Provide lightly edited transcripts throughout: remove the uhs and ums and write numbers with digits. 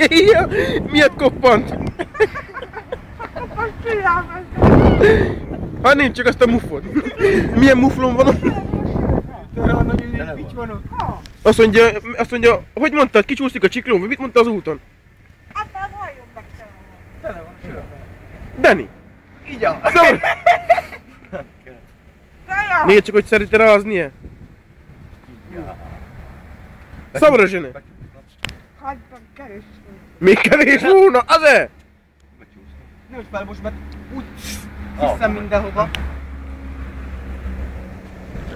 Ja, miért koppant? Ha nincs, csak azt a muffot. Milyen muflon van? Azt mondja, hogy mondtad, kicsúszik a csiklón, vagy mit mondta az úton? Abban halljon meg tele van. Dani! Így a... Még csak, hogy szeretnél rázni-e? Szabra zsene! Hagyban kevés. Még kevés volna, az-e? Nőtt fel most, mert úgy hiszem mindenhova.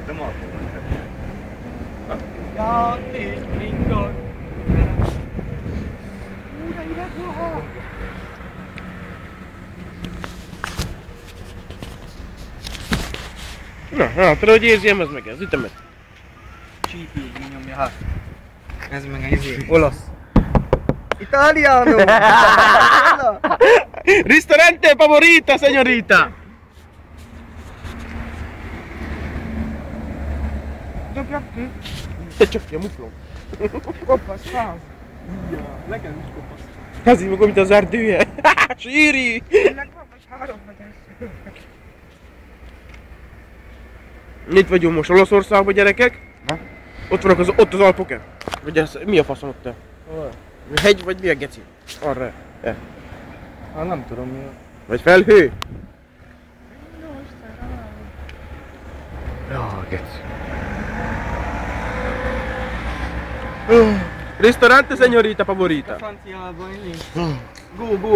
Nem játék minden. Újra ide van. Na, tudod, hogy érzem ez meg ez, ütemet. Csípig nyomja, hát. Ez meg egy olasz. Italiano! Ristorante favorita, señorita! Dobjak ki. Te csak ki a muklom. Kopasz, fáz. Nekem is kopasz. Ez így magam, mint az erdője. Síri! Ennek van most 3 vagy ez. Itt vagyunk most Olaszországban, gyerekek. Na? Ott vannak ott az Alpoken. Vagy ez, mi a faszom ott te? Hegy vagy mi a geci? Arra. Hát nem tudom mi. Vagy felhő? Ja, geci. Ristorante señorita favorita. Franciában így. Go, go.